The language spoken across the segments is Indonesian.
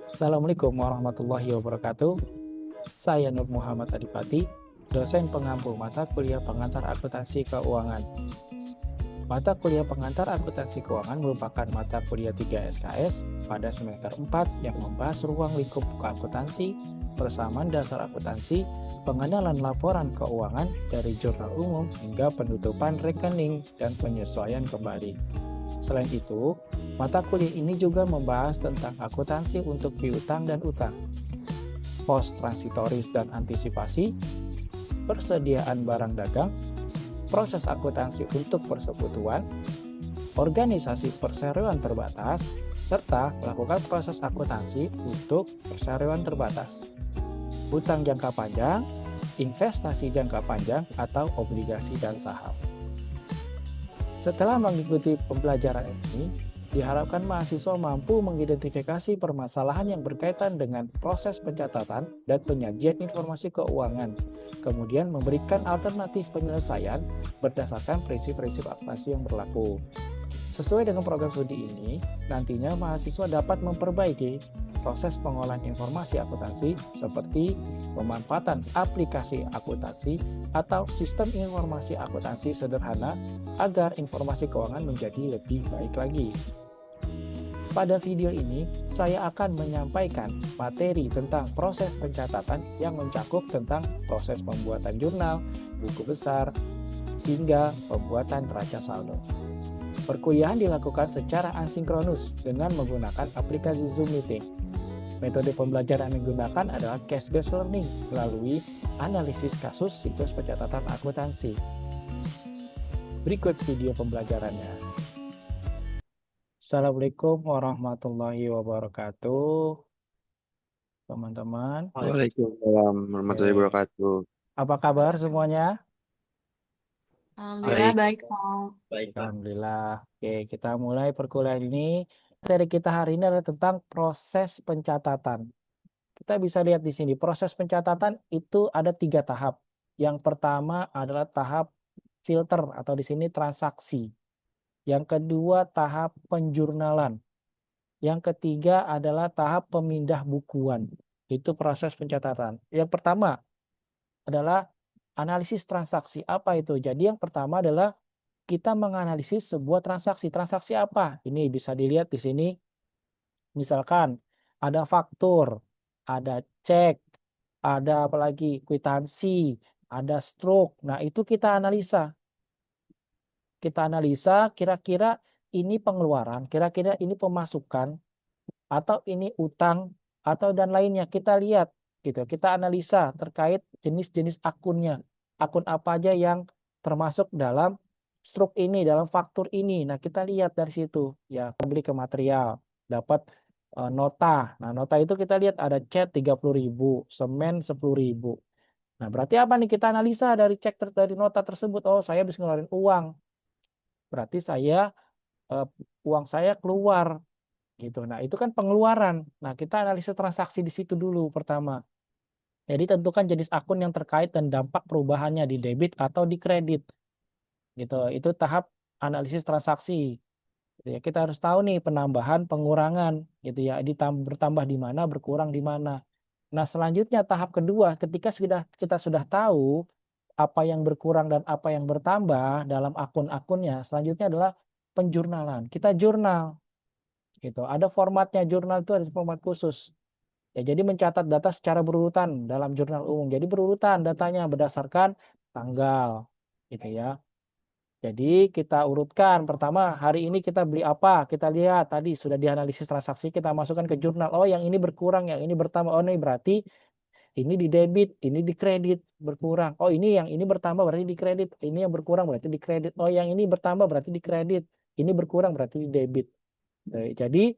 Assalamualaikum warahmatullahi wabarakatuh. Saya Nur Muhammad Adipati, dosen pengampu mata kuliah pengantar akuntansi keuangan. Mata kuliah pengantar akuntansi keuangan merupakan mata kuliah 3 SKS pada semester 4 yang membahas ruang lingkup akuntansi, persamaan dasar akuntansi, pengenalan laporan keuangan dari jurnal umum hingga penutupan rekening dan penyesuaian kembali. Selain itu, mata kuliah ini juga membahas tentang akuntansi untuk piutang dan utang, pos transitoris dan antisipasi, persediaan barang dagang, proses akuntansi untuk persekutuan, organisasi perseroan terbatas, serta melakukan proses akuntansi untuk perseroan terbatas, utang jangka panjang, investasi jangka panjang atau obligasi dan saham. Setelah mengikuti pembelajaran ini, diharapkan mahasiswa mampu mengidentifikasi permasalahan yang berkaitan dengan proses pencatatan dan penyajian informasi keuangan, kemudian memberikan alternatif penyelesaian berdasarkan prinsip-prinsip akuntansi yang berlaku. Sesuai dengan program studi ini, nantinya mahasiswa dapat memperbaiki proses pengolahan informasi akuntansi seperti pemanfaatan aplikasi akuntansi atau sistem informasi akuntansi sederhana agar informasi keuangan menjadi lebih baik lagi. Pada video ini, saya akan menyampaikan materi tentang proses pencatatan yang mencakup tentang proses pembuatan jurnal, buku besar, hingga pembuatan neraca saldo. Perkuliahan dilakukan secara asinkronus dengan menggunakan aplikasi Zoom Meeting. Metode pembelajaran yang digunakan adalah case-based learning melalui analisis kasus siklus pencatatan akuntansi. Berikut video pembelajarannya. Assalamualaikum warahmatullahi wabarakatuh, teman-teman. Waalaikumsalam warahmatullahi Oke, wabarakatuh. apa kabar semuanya? Alhamdulillah Baik, baik, Pak. baik Pak. Alhamdulillah. Oke, kita mulai perkuliahan ini. Materi kita hari ini adalah tentang proses pencatatan. Kita bisa lihat di sini, proses pencatatan itu ada 3 tahap. Yang pertama adalah tahap filter atau di sini transaksi. Yang kedua tahap penjurnalan. Yang ketiga adalah tahap pemindah bukuan. Itu proses pencatatan. Yang pertama adalah analisis transaksi. Apa itu? Jadi yang pertama adalah kita menganalisis sebuah transaksi. Transaksi apa? Ini bisa dilihat di sini. Misalkan ada faktur, ada cek, ada apalagi kwitansi, ada stroke. Nah, itu kita analisa. Kita analisa kira-kira ini pengeluaran, kira-kira ini pemasukan, atau ini utang, atau dan lainnya. Kita lihat gitu. Kita analisa terkait jenis-jenis akunnya. Akun apa aja yang termasuk dalam stroke ini, dalam faktur ini. Nah, kita lihat dari situ. Ya, beli ke material, dapat nota. Nah, nota itu kita lihat ada cat 30.000, semen 10.000. Nah, berarti apa nih kita analisa dari dari nota tersebut? Oh, saya habis ngeluarin uang. Berarti uang saya keluar gitu. Nah, itu kan pengeluaran. Nah, kita analisis transaksi di situ dulu pertama. Jadi tentukan jenis akun yang terkait dan dampak perubahannya di debit atau di kredit. Gitu. Itu tahap analisis transaksi. Gitu ya. Kita harus tahu nih penambahan, pengurangan gitu ya. Bertambah di mana, berkurang di mana. Nah, selanjutnya tahap kedua ketika kita sudah tahu apa yang berkurang dan apa yang bertambah dalam akun-akunnya, selanjutnya adalah penjurnalan. Kita jurnal gitu. Ada formatnya, jurnal itu ada format khusus. Ya, jadi mencatat data secara berurutan dalam jurnal umum. Jadi berurutan datanya berdasarkan tanggal gitu ya. Jadi kita urutkan, pertama hari ini kita beli apa, kita lihat tadi sudah dianalisis transaksi, kita masukkan ke jurnal. Oh, yang ini berkurang, yang ini bertambah. Oh, ini berarti ini di debit, ini di kredit berkurang. Oh, ini yang ini bertambah berarti di kredit. Ini yang berkurang berarti di kredit. Oh, yang ini bertambah berarti di kredit. Ini berkurang berarti di debit. Jadi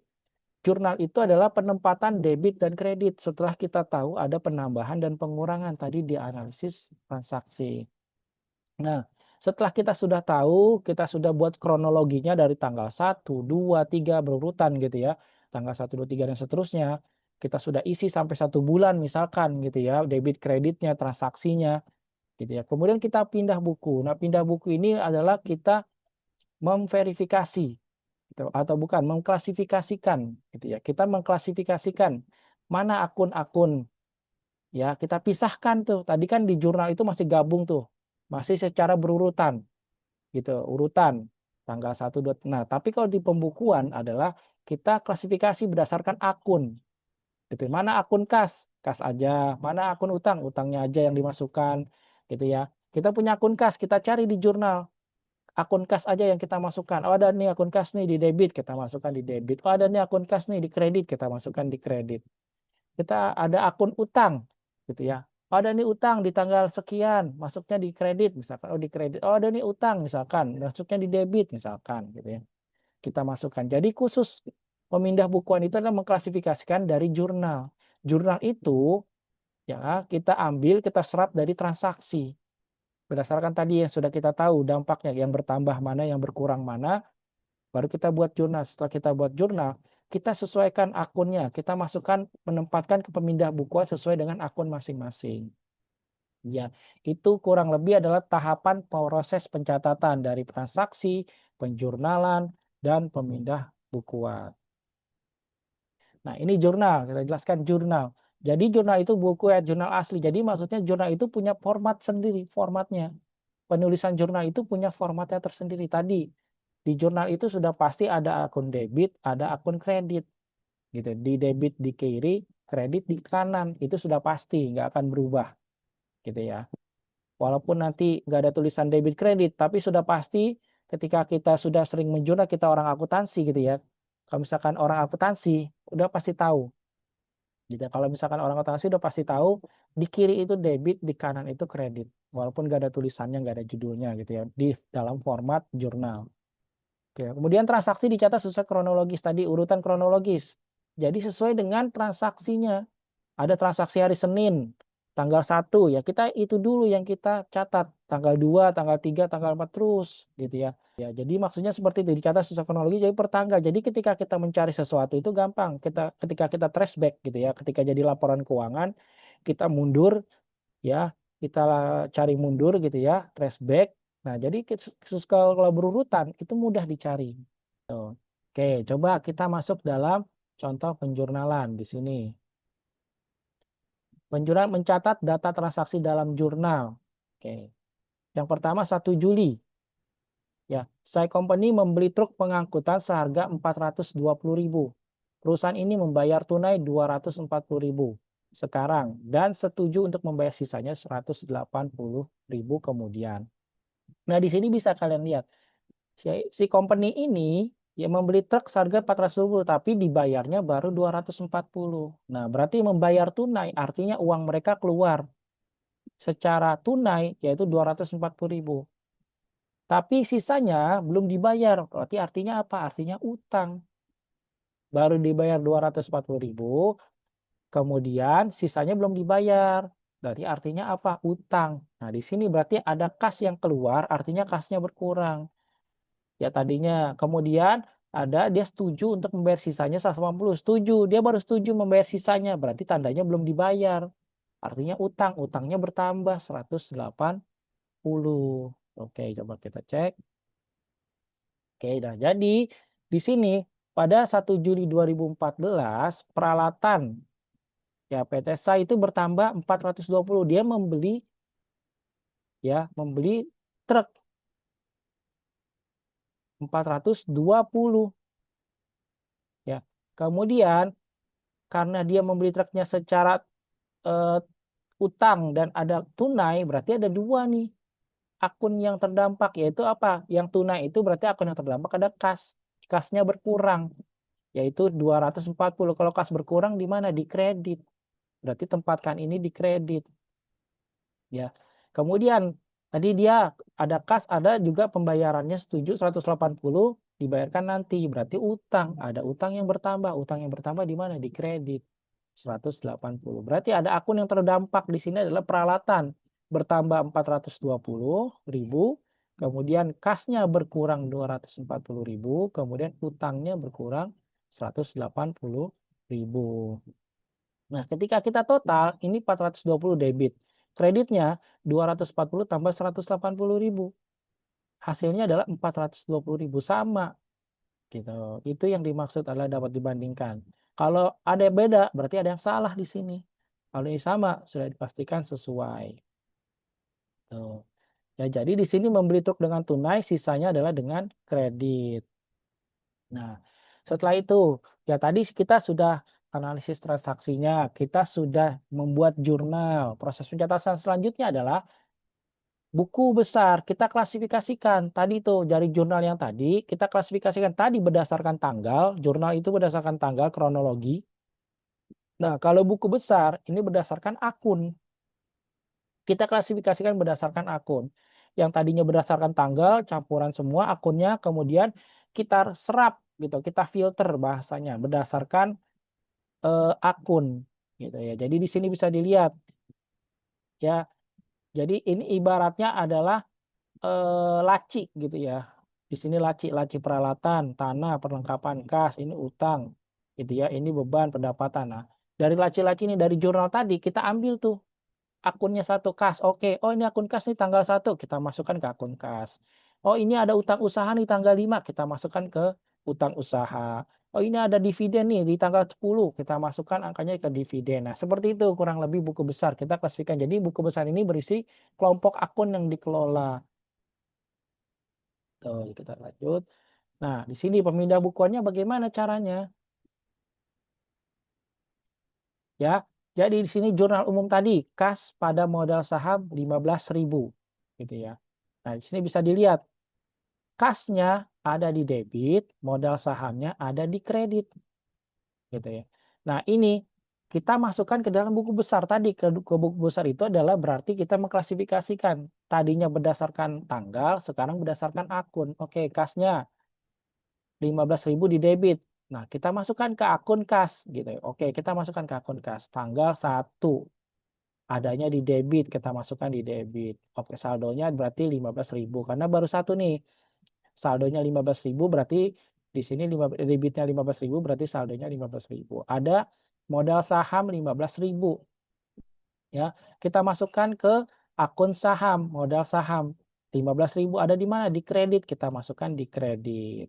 jurnal itu adalah penempatan debit dan kredit setelah kita tahu ada penambahan dan pengurangan tadi di analisis transaksi. Nah, setelah kita sudah tahu, kita sudah buat kronologinya dari tanggal 1, 2, 3 berurutan gitu ya. Tanggal 1, 2, 3 dan seterusnya. Kita sudah isi sampai 1 bulan misalkan gitu ya, debit kreditnya, transaksinya gitu ya. Kemudian kita pindah buku. Nah, pindah buku ini adalah kita memverifikasi. Kita gitu, atau bukan, mengklasifikasikan gitu ya. Kita mengklasifikasikan mana akun-akun, ya kita pisahkan tuh. Tadi kan di jurnal itu masih gabung tuh, masih secara berurutan gitu, urutan tanggal 1, 2. Nah, tapi kalau di pembukuan adalah kita klasifikasi berdasarkan akun gitu. Mana akun kas, kas aja, mana akun utang, utangnya aja yang dimasukkan gitu ya. Kita punya akun kas, kita cari di jurnal. Akun kas aja yang kita masukkan. Oh, ada nih akun kas nih di debit, kita masukkan di debit. Oh, ada nih akun kas nih di kredit, kita masukkan di kredit. Kita ada akun utang gitu ya. Oh, ada nih utang di tanggal sekian, masuknya di kredit misalkan. Oh, di kredit. Oh, ada nih utang misalkan, masuknya di debit misalkan gitu ya. Kita masukkan. Jadi khusus pemindah bukuan itu adalah mengklasifikasikan dari jurnal. Jurnal itu ya kita ambil, kita serap dari transaksi. Berdasarkan tadi yang sudah kita tahu dampaknya, yang bertambah mana, yang berkurang mana, baru kita buat jurnal. Setelah kita buat jurnal, kita sesuaikan akunnya, kita masukkan, menempatkan ke pemindah bukuan sesuai dengan akun masing-masing. Ya, itu kurang lebih adalah tahapan proses pencatatan dari transaksi, penjurnalan, dan pemindah bukuan. Nah, ini jurnal, kita jelaskan jurnal. Jadi jurnal itu buku ya, jurnal asli. Jadi maksudnya jurnal itu punya format sendiri, formatnya. Penulisan jurnal itu punya formatnya tersendiri. Tadi di jurnal itu sudah pasti ada akun debit, ada akun kredit. Gitu. Di debit di kiri, kredit di kanan. Itu sudah pasti, nggak akan berubah. Gitu ya. Walaupun nanti nggak ada tulisan debit kredit, tapi sudah pasti ketika kita sudah sering menjurnal, kita orang akuntansi gitu ya. Kalau misalkan orang akuntansi, udah pasti tahu. Gitu. Kalau misalkan orang akuntansi udah pasti tahu, di kiri itu debit, di kanan itu kredit. Walaupun nggak ada tulisannya, nggak ada judulnya gitu ya, di dalam format jurnal. Oke, kemudian transaksi dicatat sesuai kronologis tadi, urutan kronologis. Jadi sesuai dengan transaksinya. Ada transaksi hari Senin, tanggal 1 ya kita itu dulu yang kita catat, tanggal 2, tanggal 3, tanggal 4 terus gitu ya. Ya jadi maksudnya seperti itu dicatat sesuai kronologi jadi per tanggal. Jadi ketika kita mencari sesuatu itu gampang, ketika kita trace back gitu ya, ketika jadi laporan keuangan, kita mundur ya, kita cari mundur gitu ya, trace back. Nah jadi kalau berurutan itu mudah dicari. Tuh. Oke, coba kita masuk dalam contoh penjurnalan di sini. Penjurnal mencatat data transaksi dalam jurnal. Oke. Yang pertama 1 Juli. Ya, Sai Company membeli truk pengangkutan seharga 420.000. Perusahaan ini membayar tunai 240.000 sekarang dan setuju untuk membayar sisanya 180.000 kemudian. Nah, di sini bisa kalian lihat si company ini ya membeli truk seharga 420 tapi dibayarnya baru 240. Nah, berarti membayar tunai artinya uang mereka keluar secara tunai yaitu 240.000. Tapi sisanya belum dibayar. Berarti artinya apa? Artinya utang. Baru dibayar 240.000, kemudian sisanya belum dibayar. Berarti artinya apa? Utang. Nah, di sini berarti ada kas yang keluar, artinya kasnya berkurang. Ya tadinya. Kemudian ada dia setuju untuk membayar sisanya 180. Setuju, dia baru setuju membayar sisanya. Berarti tandanya belum dibayar. Artinya utang, utangnya bertambah 180. Oke, coba kita cek. Oke, nah jadi di sini pada 1 Juli 2014 peralatan ya PT Sai itu bertambah 420. Dia membeli truk 420 ya. Kemudian karena dia membeli truknya secara eh, utang dan ada tunai, berarti ada dua nih akun yang terdampak, yaitu apa? Yang tunai itu berarti akun yang terdampak ada kas. Kasnya berkurang, yaitu 240. Kalau kas berkurang di mana? Di kredit. Berarti tempatkan ini di kredit. Ya. Kemudian tadi dia ada kas, ada juga pembayarannya setuju 180 dibayarkan nanti. Berarti utang, ada utang yang bertambah. Utang yang bertambah di mana? Di kredit. 180. Berarti ada akun yang terdampak di sini adalah peralatan bertambah 420.000, kemudian kasnya berkurang 240.000, kemudian utangnya berkurang 180.000. Nah, ketika kita total ini 420 debit. Kreditnya 240 tambah 180.000. Hasilnya adalah 420.000 sama. gitu. Itu yang dimaksud adalah dapat dibandingkan. Kalau ada yang beda, berarti ada yang salah di sini. Kalau ini sama, sudah dipastikan sesuai. Tuh. Ya, jadi di sini membeli truk dengan tunai, sisanya adalah dengan kredit. Nah, setelah itu, ya tadi kita sudah analisis transaksinya, kita sudah membuat jurnal. Proses pencatatan selanjutnya adalah buku besar. Kita klasifikasikan. Tadi itu dari jurnal yang tadi, kita klasifikasikan tadi berdasarkan tanggal, jurnal itu berdasarkan tanggal kronologi. Nah, kalau buku besar ini berdasarkan akun. Kita klasifikasikan berdasarkan akun. Yang tadinya berdasarkan tanggal, campuran semua akunnya, kemudian kita serap gitu, kita filter bahasanya berdasarkan akun gitu ya. Jadi di sini bisa dilihat ya. Jadi ini ibaratnya adalah laci gitu ya. Di sini laci, laci peralatan, tanah, perlengkapan kas, ini utang gitu ya. Ini beban pendapatan. Nah, dari laci-laci ini dari jurnal tadi kita ambil tuh akunnya satu kas, oke. Oh, ini akun kas nih tanggal 1 kita masukkan ke akun kas. Oh, ini ada utang usaha nih tanggal 5 kita masukkan ke utang usaha. Oh, ini ada dividen nih di tanggal 10 kita masukkan angkanya ke dividen. Nah, seperti itu kurang lebih buku besar kita klasifikasikan. Jadi buku besar ini berisi kelompok akun yang dikelola. Tuh, kita lanjut. Nah, di sini pemindah bukuannya bagaimana caranya? Ya. Jadi di sini jurnal umum tadi, kas pada modal saham 15.000 gitu ya. Nah, di sini bisa dilihat kasnya ada di debit, modal sahamnya ada di kredit gitu ya. Nah, ini kita masukkan ke dalam buku besar tadi, ke buku besar itu adalah berarti kita mengklasifikasikan. Tadinya berdasarkan tanggal, sekarang berdasarkan akun. Oke, kasnya 15.000 di debit. Nah, kita masukkan ke akun kas gitu ya. Oke, kita masukkan ke akun kas tanggal 1 adanya di debit, kita masukkan di debit. Oke, saldonya berarti 15.000 karena baru satu nih. Saldonya 15.000 berarti di sini debitnya 15.000 berarti saldonya 15.000. Ada modal saham 15.000 ya. Kita masukkan ke akun saham, modal saham 15.000 ada di mana? Di kredit, kita masukkan di kredit.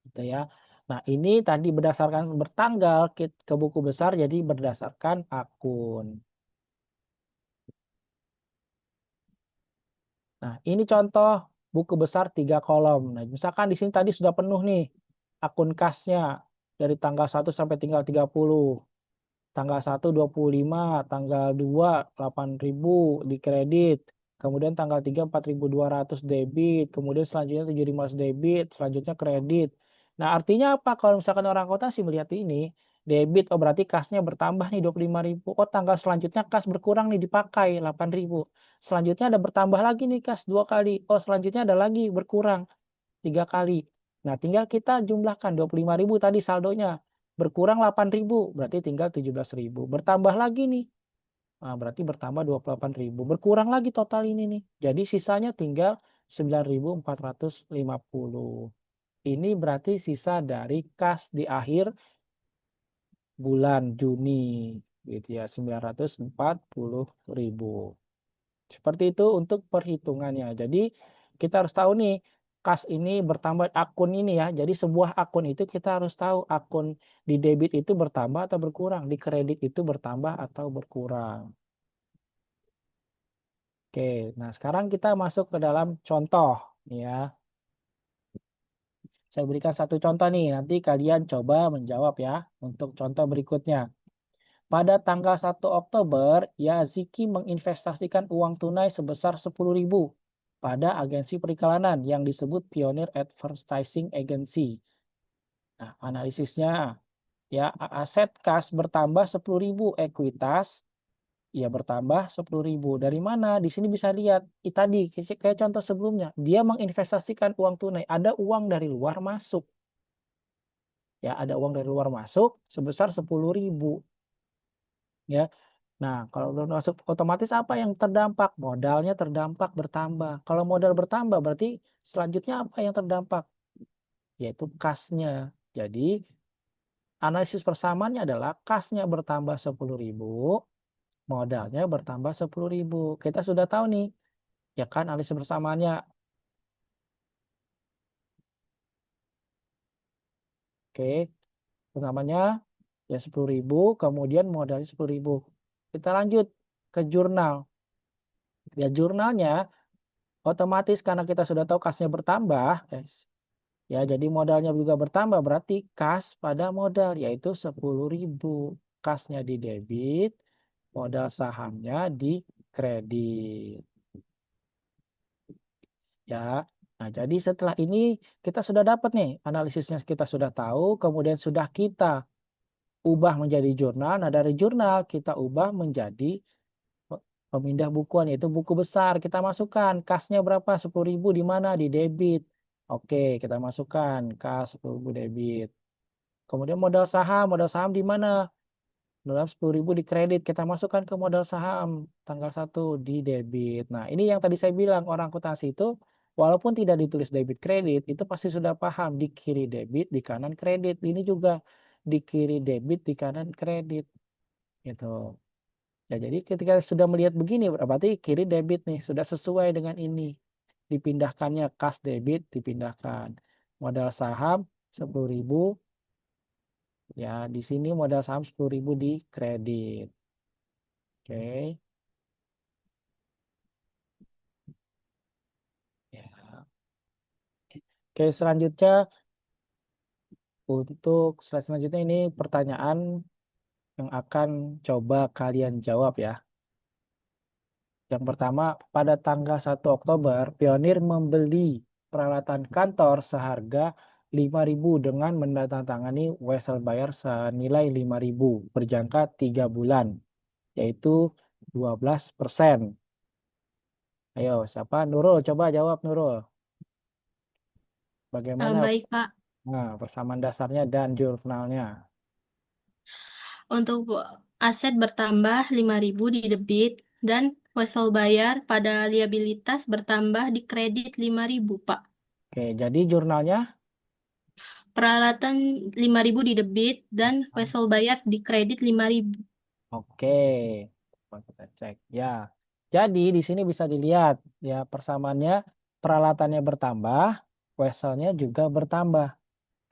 Gitu ya. Nah, ini tadi berdasarkan bertanggal ke buku besar jadi berdasarkan akun. Nah, ini contoh buku besar 3 kolom. Nah, misalkan di sini tadi sudah penuh nih akun kasnya dari tanggal 1 sampai tinggal 30. Tanggal 1 25, tanggal 2 8.000 di kredit, kemudian tanggal 3 4.200 debit, kemudian selanjutnya 7.500 debit, selanjutnya kredit. Nah, artinya apa kalau misalkan orang akuntansi melihat ini, debit, oh berarti kasnya bertambah nih 25.000. Oh, tanggal selanjutnya kas berkurang nih dipakai 8.000. Selanjutnya ada bertambah lagi nih kas 2 kali. Oh, selanjutnya ada lagi berkurang 3 kali. Nah, tinggal kita jumlahkan 25.000 tadi saldonya. Berkurang 8.000 berarti tinggal 17.000. Bertambah lagi nih. Nah, berarti bertambah 28.000. Berkurang lagi total ini nih. Jadi sisanya tinggal 9.450. Ini berarti sisa dari kas di akhir bulan Juni gitu ya, 940.000. Seperti itu untuk perhitungannya. Jadi kita harus tahu nih, kas ini bertambah akun ini ya. Jadi sebuah akun itu kita harus tahu akun di debit itu bertambah atau berkurang, di kredit itu bertambah atau berkurang. Oke, nah sekarang kita masuk ke dalam contoh ya. Saya berikan satu contoh nih, nanti kalian coba menjawab ya untuk contoh berikutnya. Pada tanggal 1 Oktober, Yaziki menginvestasikan uang tunai sebesar 10.000 pada agensi periklanan yang disebut Pioneer Advertising Agency. Nah, analisisnya ya aset kas bertambah 10.000, ekuitas ya bertambah 10.000. Dari mana? Di sini bisa lihat tadi kayak contoh sebelumnya, dia menginvestasikan uang tunai, ada uang dari luar masuk. Ya, ada uang dari luar masuk sebesar 10.000 ya. Nah, kalau belum masuk otomatis apa yang terdampak? Modalnya terdampak bertambah. Kalau modal bertambah berarti selanjutnya apa yang terdampak? Yaitu kasnya. Jadi analisis persamaannya adalah kasnya bertambah 10.000, modalnya bertambah 10.000. Kita sudah tahu nih, ya kan analisis persamaannya Oke, pertamanya ya 10.000, kemudian modalnya 10.000. Kita lanjut ke jurnal. Ya jurnalnya otomatis karena kita sudah tahu kasnya bertambah, ya jadi modalnya juga bertambah berarti kas pada modal yaitu 10.000. Kasnya di debit, modal sahamnya di kredit. Ya. Nah, jadi setelah ini kita sudah dapat nih analisisnya kita sudah tahu, kemudian sudah kita ubah menjadi jurnal. Nah, dari jurnal kita ubah menjadi pemindah bukuan yaitu buku besar. Kita masukkan kasnya berapa? 10.000 di mana? Di debit. Oke, kita masukkan kas 10.000 debit. Kemudian modal saham di mana? Dalam 10.000 di kredit, kita masukkan ke modal saham tanggal 1 di debit. Nah, ini yang tadi saya bilang orang akuntansi itu walaupun tidak ditulis debit kredit, itu pasti sudah paham di kiri debit, di kanan kredit. Ini juga di kiri debit, di kanan kredit gitu. Ya, jadi ketika sudah melihat begini berarti kiri debit nih sudah sesuai dengan ini. Dipindahkannya kas debit dipindahkan. Modal saham 10.000 ya di sini modal saham 10.000 di kredit. Oke. Ya. Oke, selanjutnya untuk slide selanjutnya ini pertanyaan yang akan coba kalian jawab ya. Yang pertama, pada tanggal 1 Oktober, Pionir membeli peralatan kantor seharga 5.000 dengan menandatangani wesel bayar senilai 5.000 berjangka 3 bulan, yaitu 12%. Ayo, siapa? Nurul, coba jawab Nurul. Bagaimana Baik, Pak. persamaan dasarnya dan jurnalnya? Untuk aset bertambah 5.000 di debit dan wesel bayar pada liabilitas bertambah di kredit 5.000, Pak. Oke, jadi jurnalnya Peralatan 5.000 di debit dan wesel bayar di kredit 5.000. oke. Coba kita cek. Ya. Jadi di sini bisa dilihat ya persamaannya peralatannya bertambah, weselnya juga bertambah.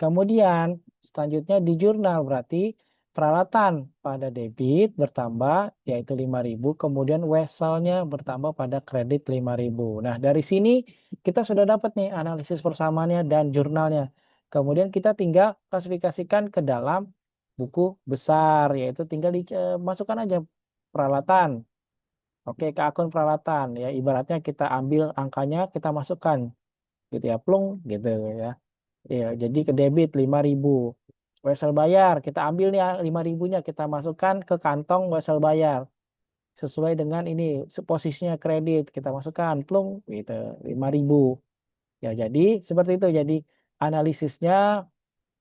Kemudian selanjutnya di jurnal berarti peralatan pada debit bertambah yaitu 5.000, kemudian weselnya bertambah pada kredit 5.000. Nah, dari sini kita sudah dapat nih analisis persamaannya dan jurnalnya. Kemudian kita tinggal klasifikasikan ke dalam buku besar yaitu tinggal dimasukkan aja peralatan. Oke, ke akun peralatan ya ibaratnya kita ambil angkanya kita masukkan gitu ya, plung gitu ya. Iya, jadi ke debit 5.000. Wesel bayar, kita ambil nih 5.000-nya kita masukkan ke kantong wesel bayar. Sesuai dengan ini posisinya kredit, kita masukkan plung gitu 5.000. Ya, jadi seperti itu. Jadi analisisnya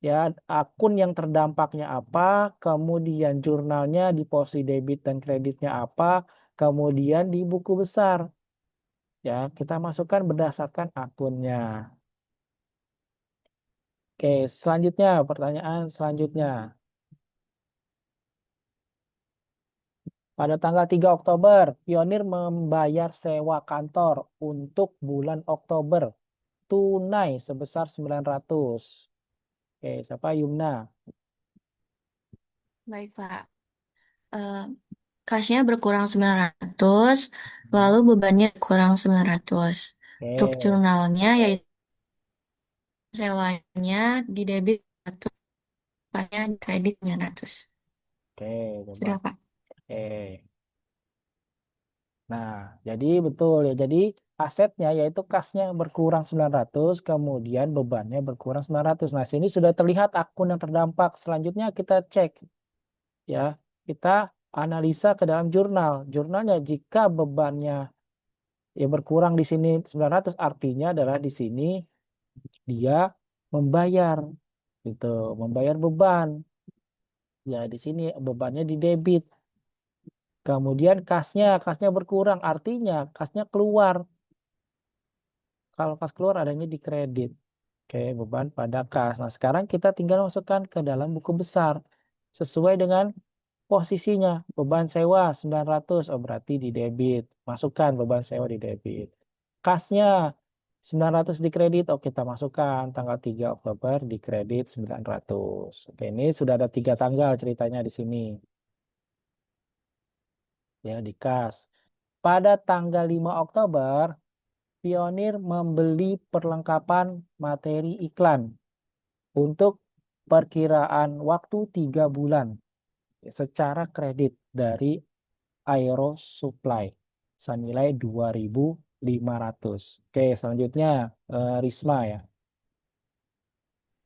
ya akun yang terdampaknya apa, kemudian jurnalnya di posisi debit dan kreditnya apa, kemudian di buku besar. Ya, kita masukkan berdasarkan akunnya. Oke, selanjutnya pertanyaan selanjutnya. Pada tanggal 3 Oktober, Pionir membayar sewa kantor untuk bulan Oktober tunai sebesar 900. Oke, siapa Yumna? Baik, Pak. Eh, Kasnya berkurang 900, lalu bebannya kurang 900. Untuk Oke, jurnalnya yaitu sewanya di debit 100, paknya di kredit 900. oke, coba. Sudah, Pak. Oke. Nah, jadi betul ya. Jadi asetnya yaitu kasnya berkurang 900, kemudian bebannya berkurang 900. Nah, sini sudah terlihat akun yang terdampak. Selanjutnya kita cek ya. Kita analisa ke dalam jurnal. Jurnalnya jika bebannya ya berkurang di sini 900 artinya adalah di sini dia membayar gitu, membayar beban. Ya di sini bebannya di debit. Kemudian kasnya berkurang artinya kasnya keluar. Kalau kas keluar adanya di kredit. Oke, beban pada kas. Nah, sekarang kita tinggal masukkan ke dalam buku besar sesuai dengan posisinya. Beban sewa 900, oh berarti di debit. Masukkan beban sewa di debit. Kasnya 900 dikredit, oh kita masukkan tanggal 3 Oktober dikredit 900. Oke, ini sudah ada 3 tanggal ceritanya di sini. Ya, di kas. Pada tanggal 5 Oktober, Pionir membeli perlengkapan materi iklan untuk perkiraan waktu 3 bulan secara kredit dari Aero Supply senilai 2.500. Oke, selanjutnya Risma ya.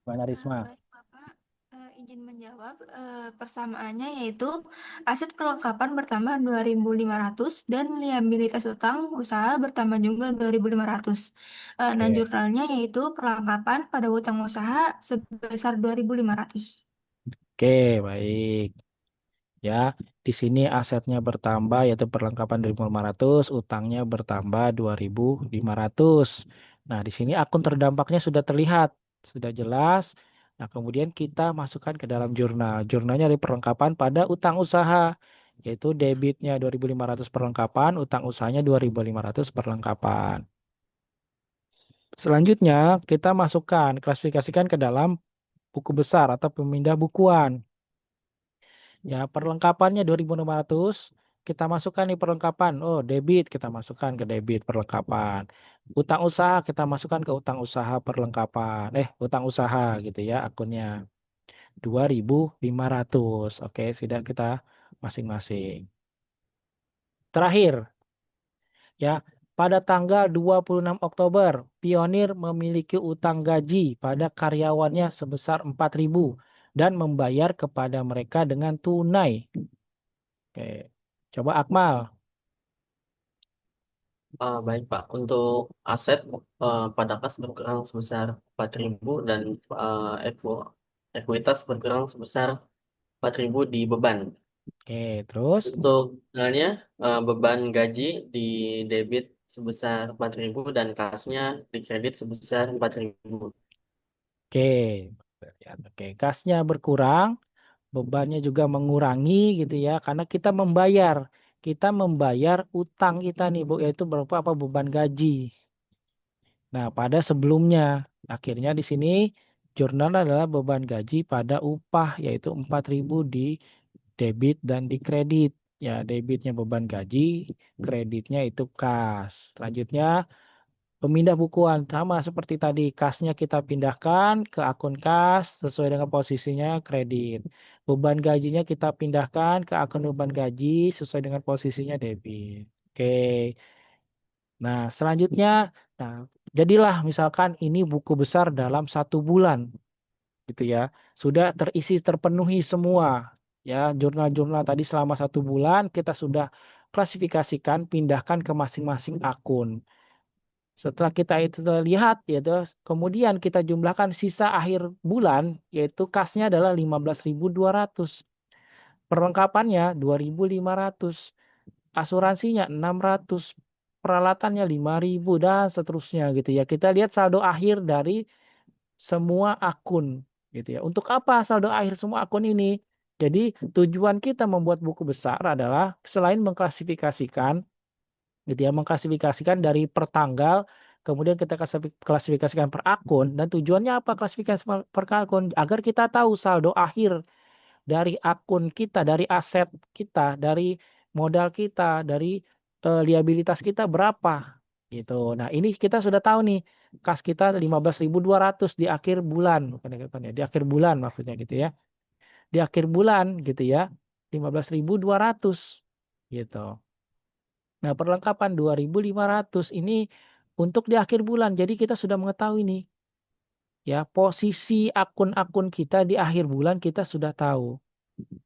Mana Risma? Baik, Bapak. Izin menjawab. Persamaannya yaitu aset perlengkapan bertambah 2.500 dan liabilitas utang usaha bertambah juga 2.500. Nah, Oke. jurnalnya yaitu perlengkapan pada utang usaha sebesar 2.500. Oke, baik. Ya, di sini asetnya bertambah yaitu perlengkapan 2.500, utangnya bertambah 2.500. Nah, di sini akun terdampaknya sudah terlihat, sudah jelas. Nah, kemudian kita masukkan ke dalam jurnal. Jurnalnya dari perlengkapan pada utang usaha, yaitu debitnya 2.500 perlengkapan, utang usahanya 2.500 perlengkapan. Selanjutnya, kita masukkan, klasifikasikan ke dalam buku besar atau pemindah bukuan. Ya, perlengkapannya 2.500. Kita masukkan nih perlengkapan. Oh, debit kita masukkan ke debit perlengkapan. Utang usaha kita masukkan ke utang usaha perlengkapan. Utang usaha gitu ya akunnya. 2.500. Oke, sudah kita masing-masing. Terakhir, ya, pada tanggal 26 Oktober, Pionir memiliki utang gaji pada karyawannya sebesar 4.000 dan membayar kepada mereka dengan tunai. Oke, coba Akmal. Baik Pak, untuk aset pada kas berkurang sebesar 4.000 dan ekuitas berkurang sebesar 4.000 di beban. Oke, terus. Untuk misalnya beban gaji di debit sebesar 4.000 dan kasnya di kredit sebesar 4.000. Oke, oke, kasnya berkurang, bebannya juga mengurangi gitu ya, karena kita membayar utang kita nih, Bu, yaitu berupa apa beban gaji. Nah, pada sebelumnya, akhirnya di sini jurnal adalah beban gaji pada upah, yaitu 4.000 di debit dan di kredit. Ya, debitnya beban gaji, kreditnya itu kas. Selanjutnya, pemindah bukuan sama seperti tadi, kasnya kita pindahkan ke akun kas sesuai dengan posisinya kredit. Beban gajinya kita pindahkan ke akun beban gaji sesuai dengan posisinya debit. Oke. Nah, selanjutnya, nah, jadilah misalkan ini buku besar dalam 1 bulan, gitu ya. Sudah terpenuhi semua, ya, jurnal-jurnal tadi selama 1 bulan kita sudah klasifikasikan, pindahkan ke masing-masing akun. Setelah kita itu lihat, yaitu kemudian kita jumlahkan sisa akhir bulan, yaitu kasnya adalah 15.200, perlengkapannya 2.500, asuransinya 600, peralatannya 5.000 dan seterusnya gitu ya. Kita lihat saldo akhir dari semua akun gitu ya. Untuk apa saldo akhir semua akun ini? Jadi tujuan kita membuat buku besar adalah selain mengklasifikasikan gitu ya, mengklasifikasikan dari per tanggal, kemudian kita klasifikasikan per akun, dan tujuannya apa klasifikasi per akun? Agar kita tahu saldo akhir dari akun kita, dari aset kita, dari modal kita, dari liabilitas kita berapa gitu. Nah, ini kita sudah tahu nih, kas kita 15.200 di akhir bulan, bukan ya, di akhir bulan maksudnya gitu ya. Di akhir bulan gitu ya, 15.200 gitu. Nah, perlengkapan 2.500 ini untuk di akhir bulan. Jadi kita sudah mengetahui nih, ya, posisi akun-akun kita di akhir bulan kita sudah tahu.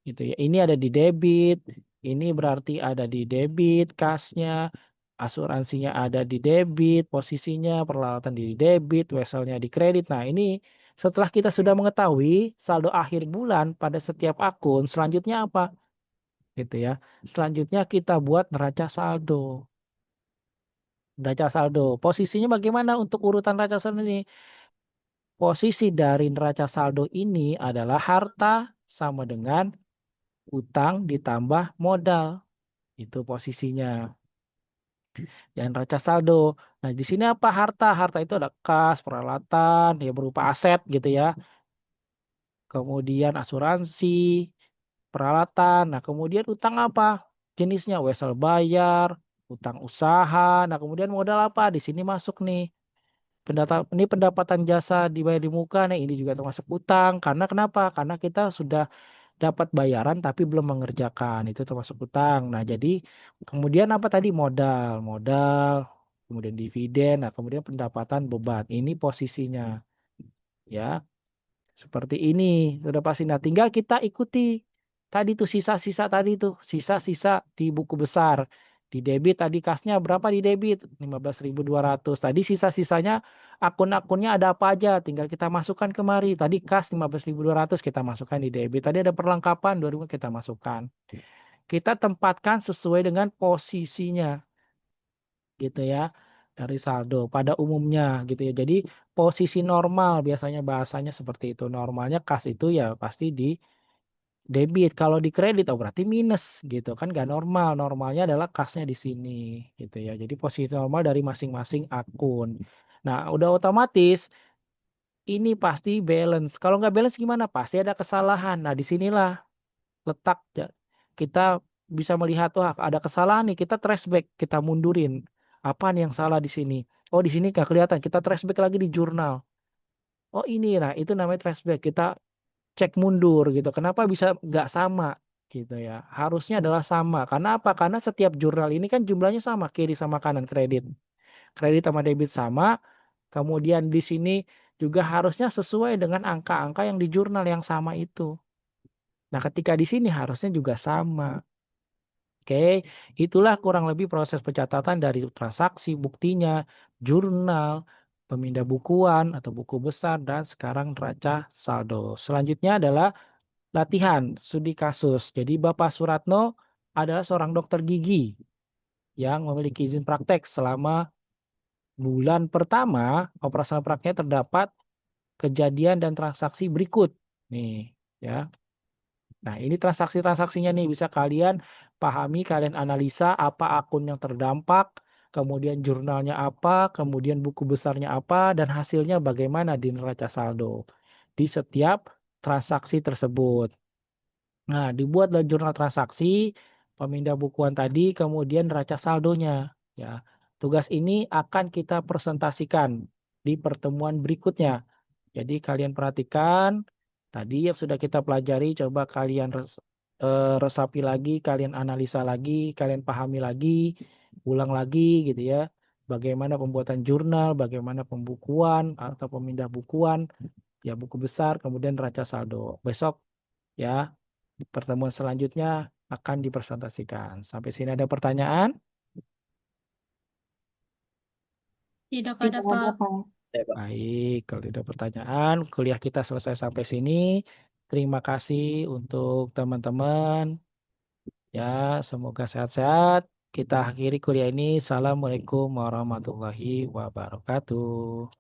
Gitu ya. Ini ada di debit, ini berarti ada di debit kasnya, asuransinya ada di debit, posisinya peralatan di debit, weselnya di kredit. Nah, ini setelah kita sudah mengetahui saldo akhir bulan pada setiap akun, selanjutnya apa? Gitu ya. Selanjutnya kita buat neraca saldo. Neraca saldo. Posisinya bagaimana untuk urutan neraca saldo ini? Posisi dari neraca saldo ini adalah harta sama dengan utang ditambah modal. Itu posisinya. Ya, neraca saldo. Nah, di sini apa harta? Harta itu ada kas, peralatan, ya berupa aset gitu ya. Kemudian asuransi, peralatan. Nah, kemudian utang apa? Jenisnya wesel bayar, utang usaha. Nah, kemudian modal apa? Di sini masuk nih. Ini pendapatan jasa dibayar di muka nih, ini juga termasuk utang. Karena kenapa? Karena kita sudah dapat bayaran tapi belum mengerjakan, itu termasuk utang. Nah, jadi kemudian apa tadi? Modal, kemudian dividen, nah kemudian pendapatan beban. Ini posisinya ya. Seperti ini, sudah pasti. Nah, tinggal kita ikuti tadi tuh sisa-sisa tadi tuh, sisa-sisa di buku besar. Di debit tadi kasnya berapa di debit? 15.200. Tadi sisa-sisanya akun-akunnya ada apa aja? Tinggal kita masukkan kemari. Tadi kas 15.200 kita masukkan di debit. Tadi ada perlengkapan 2.000 kita masukkan. Kita tempatkan sesuai dengan posisinya gitu ya. Dari saldo pada umumnya gitu ya. Jadi posisi normal biasanya bahasanya seperti itu. Normalnya kas itu ya pasti di debit. Kalau di kredit oh berarti minus gitu kan gak normal. Normalnya adalah kasnya di sini gitu ya. Jadi posisi normal dari masing-masing akun. Nah, udah otomatis ini pasti balance. Kalau nggak balance gimana? Pasti ada kesalahan. Nah, disinilah letak kita bisa melihat wah ada kesalahan nih, kita trace back, kita mundurin. Apa nih yang salah di sini? Oh, di sini nggak kelihatan. Kita trace back lagi di jurnal. Oh, ini nah itu namanya trace back. Kita cek mundur gitu. Kenapa bisa nggak sama gitu ya? Harusnya adalah sama. Karena apa? Karena setiap jurnal ini kan jumlahnya sama, kiri sama kanan kredit. Kredit sama debit sama. Kemudian di sini juga harusnya sesuai dengan angka-angka yang di jurnal yang sama itu. Nah, ketika di sini harusnya juga sama. Oke, itulah kurang lebih proses pencatatan dari transaksi, buktinya, jurnal, pemindah bukuan atau buku besar, dan sekarang neraca saldo. Selanjutnya adalah latihan studi kasus. Jadi Bapak Suratno adalah seorang dokter gigi yang memiliki izin praktek selama bulan pertama operasional prakteknya terdapat kejadian dan transaksi berikut. Nih, ya. Nah, ini transaksi-transaksinya nih bisa kalian pahami, kalian analisa apa akun yang terdampak, kemudian jurnalnya apa, kemudian buku besarnya apa, dan hasilnya bagaimana di neraca saldo di setiap transaksi tersebut. Nah, dibuatlah jurnal transaksi, pemindah bukuan tadi, kemudian neraca saldonya. Ya, tugas ini akan kita presentasikan di pertemuan berikutnya. Jadi kalian perhatikan tadi yang sudah kita pelajari, coba kalian resapi lagi, kalian analisa lagi, kalian pahami lagi, ulang lagi gitu ya. Bagaimana pembuatan jurnal, bagaimana pembukuan atau pemindah bukuan, ya buku besar, kemudian neraca saldo. Besok ya pertemuan selanjutnya akan dipresentasikan. Sampai sini ada pertanyaan? Tidak ada, Tidak ada, Pak. Pak. Ya, Pak. Baik, kalau tidak pertanyaan, kuliah kita selesai sampai sini. Terima kasih untuk teman-teman. Ya, semoga sehat-sehat. Kita akhiri kuliah ini. Assalamualaikum warahmatullahi wabarakatuh.